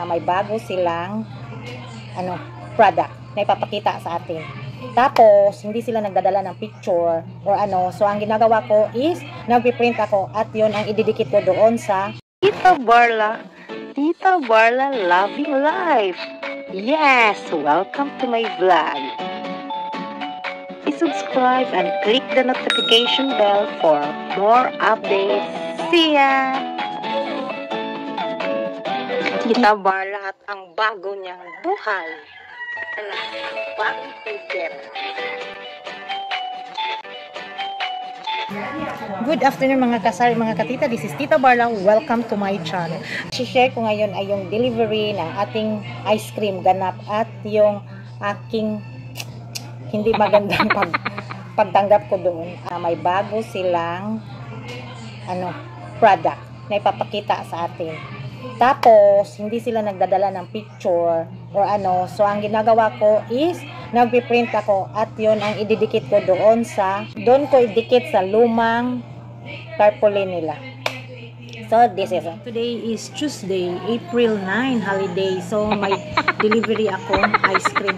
may bago silang product na ipapakita sa atin. Tapos, hindi sila nagdadala ng picture or so ang ginagawa ko is nagpiprint ako at yun ang ididikit ko doon sa Tita Barla Loving Life. Yes, welcome to my vlog. Subscribe and click the notification bell for more updates. See ya! Tita Barla at ang bago niyang buhay. Bagong Twitter. Good afternoon mga kasari, mga katita. This is Tita Barla. Welcome to my channel. I-share ko ngayon ay yung delivery ng ating ice cream ganap at yung aking hindi magandang pagtanggap ko doon. May bago silang product na ipapakita sa atin. Tapos, hindi sila nagdadala ng picture or so ang ginagawa ko is nagpiprint ako at yun ang ididikit ko doon ko idikit sa lumang tarpaulin nila. So, this is it. Today is Tuesday, April 9, holiday. So, may delivery ako ice cream.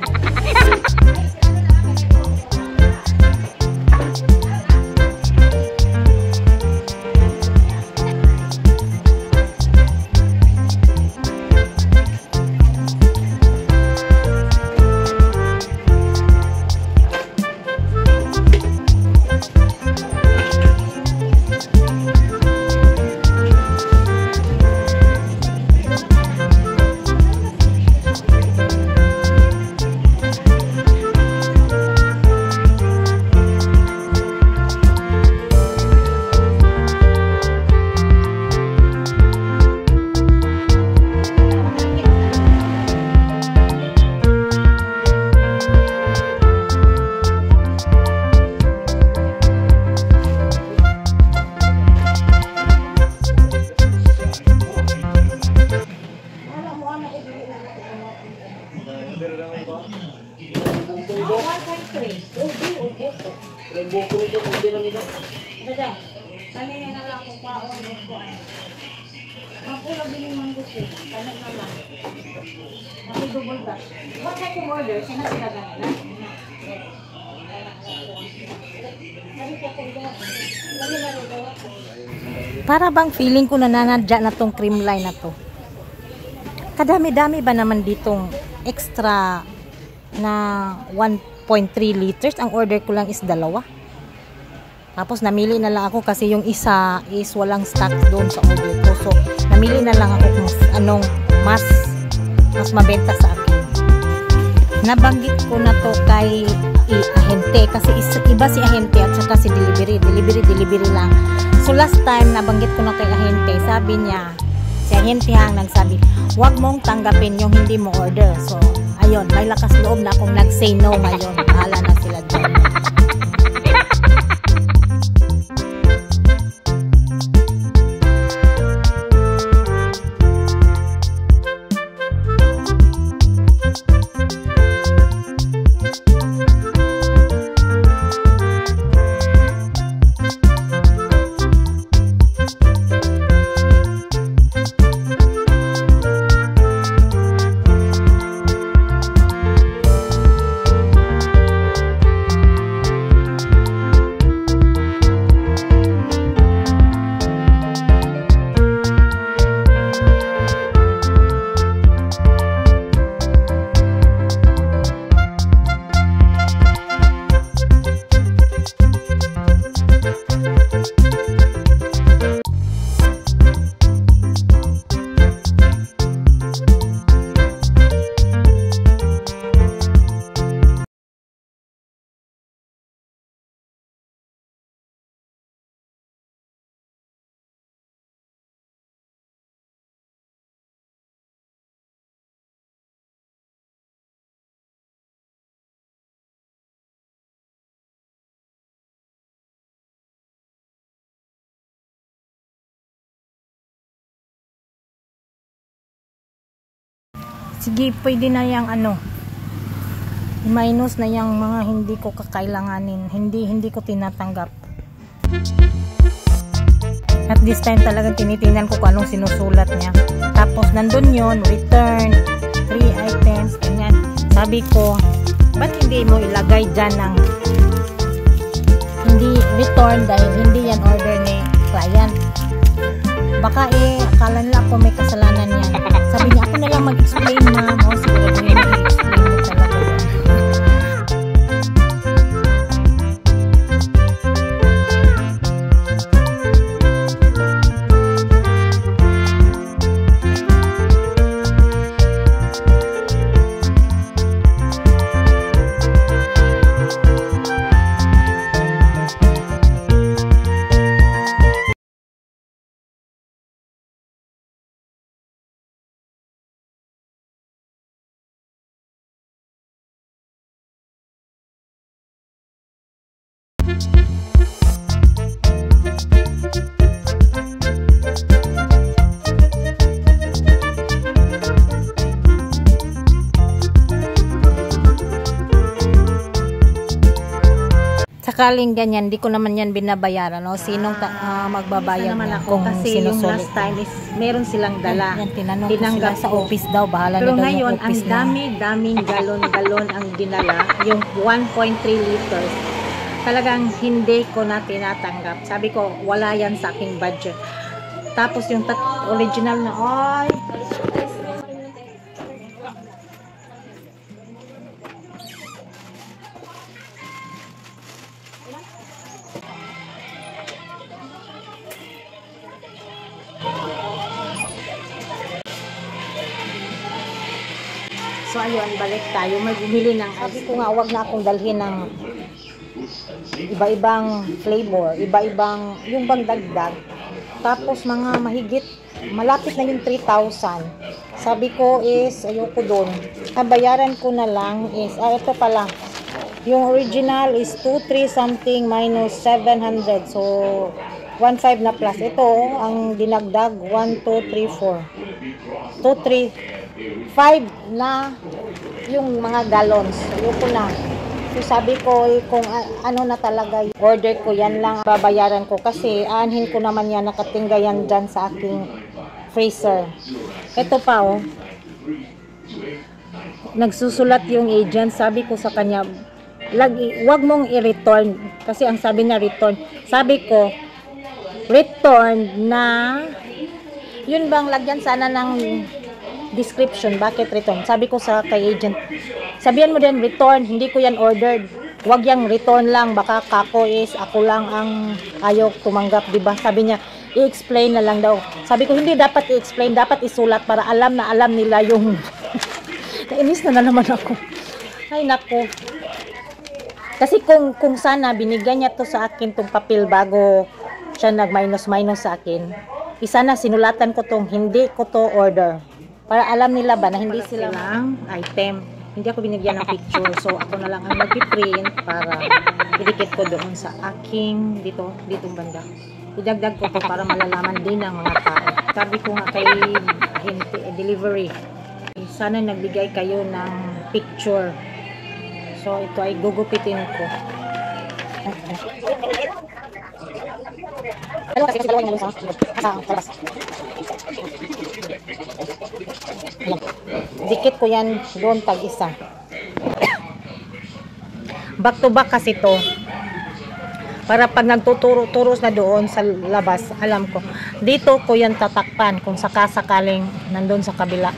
Para bang feeling ko nananadya na tong cream line na to. Kadami-dami ba naman ditong extra na 1.3 liters. Ang order ko lang is 2. Tapos namili na lang ako kasi yung isa is walang stock doon sa order ko. So namili na lang ako kung mas mabenta sa akin. Nabanggit ko na to kay ahente kasi iba si ahente at saka si delivery lang. So last time nabanggit ko na kay ahente, sabi niya, si ahente hang nagsabi, huwag mong tanggapin yung hindi mo order. So ayun, may lakas loob na akong nag-say no ngayon. Bahala na sila dyan. Sige, pwede na yung minus na yung mga hindi ko kakailanganin, hindi ko tinatanggap. At this time talagang tinitingnan ko kung anong sinusulat niya. Tapos Tapos nandun yun, return, 3 items, ganyan. Sabi ko, ba't hindi mo ilagay dyan ng hindi return dahil hindi yan order ni client. Baka akala nila ako may kasalanan yan. Sabi niya, ako na lang mag-explain ma'am. O, siguro din mag-explain mo talaga yan. Sakaling ganyan, di ko naman yan binabayaran, no? Sinong magbabayad naman niya ako kung kasi yung sinusulit. last time is meron silang dala. Yan, tinanong ko Tinanggap sila sa ko. office daw, bahala Pero na daw ngayon, yung ang office na. dami-daming galon-galon ang dinala, yung 1.3 liters. Talagang hindi ko na tinatanggap. Sabi ko, wala yan sa aking budget. Tapos yung original na, ay, so ayun, balik tayo. Bumili ng Sabi ko nga, wag na akong dalhin ng iba-ibang flavor, iba-ibang, yung bang dagdag. Tapos mga mahigit, malapit na yung 3,000. Sabi ko is, ayoko doon. Bayaran ko na lang is, ito pala. Yung original is 2,3 something minus 700. So, 1,500 na plus. Ito, ang dinagdag, 1, 2, 3, 4. 2, 3, 5 na yung mga gallons. Ayoko na. So sabi ko, kung ano na talaga order ko, yan lang babayaran ko. Kasi aanhin ko naman yan, nakatingga yan dyan sa aking freezer. Ito pa, oh. Nagsusulat yung agent. Sabi ko sa kanya, wag mong i-return. Kasi ang sabi na return. Sabi ko, return na, yun bang lagyan sana ng description, bakit return. Sabi ko sa kay agent, sabihan mo din return, hindi ko yan ordered. Huwag yang return lang, baka kako is ako lang ang ayaw tumanggap, diba? Sabi niya, i-explain na lang daw. Sabi ko, hindi dapat i-explain, dapat isulat para alam na alam nila yung nainis na naman ako. Ay nako. Kasi kung sana binigyan niya to sa akin tong papel bago siya nag-minus sa akin, isa na sinulatan ko tong hindi ko to order. Para alam nila ba na hindi sila lang item. Hindi ako binigyan ng picture. So, ako na lang ang mag-print para idikit ko doon sa aking ditong banda. Idagdag ko to para malalaman din ng mga tao. Sabi ko nga kay delivery, sana nagbigay kayo ng picture. So, ito ay gugupitin ko. Dikit ko yan doon tag-isa. Back to back kasi to. Para pag nagtuturo-turos na doon sa labas, alam ko. Dito ko yan tatakpan kung sakasakaling nandun sa kabila.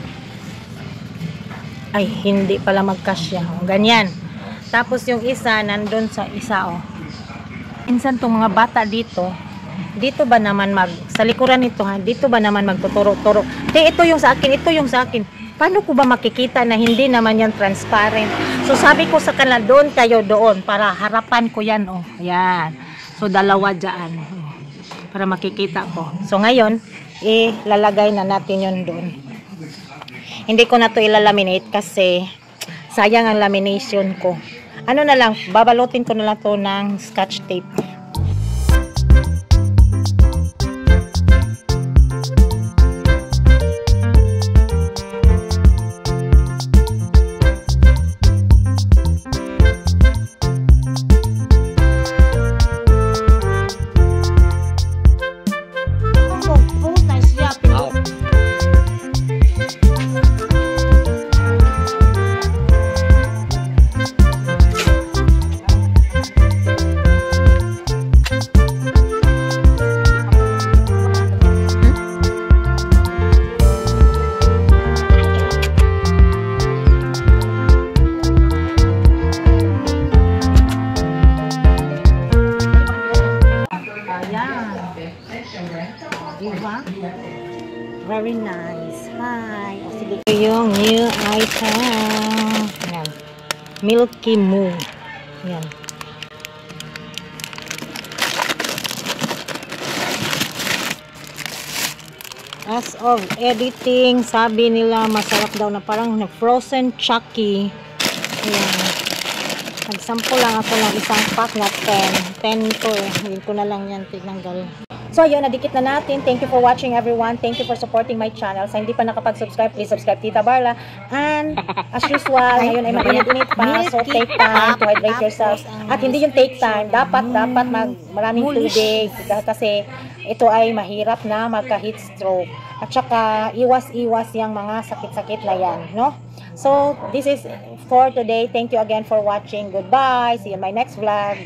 Ay, hindi pala magkasya. Ganyan. Tapos yung isa, nandun sa isa, oh. Insan tong mga bata dito ba naman sa likuran nito, ha? Dito ba naman magtuturo-turo? Ito yung sa akin, ito yung sa akin. Paano ko ba makikita na hindi naman yan transparent? So sabi ko sa kanila, doon kayo doon, para harapan ko yan, oh. Yan. So dalawa dyan. Para makikita ko. So ngayon, lalagay na natin yun doon. Hindi ko na to ilalaminate kasi sayang ang lamination ko. Ano na lang, babalutin ko na lang to ng scotch tape. Yung new item. Yan. Milky Moo. Yan. As of editing, sabi nila masarap daw na parang frozen Chucky. Ayan. Nagsample lang ako ng isang pack na 10. 10 to eh. Hindi ko na lang yan tinanggal. So ayun, nadikit na natin. Thank you for watching everyone. Thank you for supporting my channel. Sa hindi pa nakapag-subscribe, please subscribe Tita Barla. And as usual, ngayon ay mainit-init pa. So take time to hydrate yourself. At hindi yung take time. Dapat maraming tubig. Kasi ito ay mahirap na magka-heat stroke. At saka iwas-iwas yung mga sakit-sakit na yan. No? So this is for today. Thank you again for watching. Goodbye. See you in my next vlog.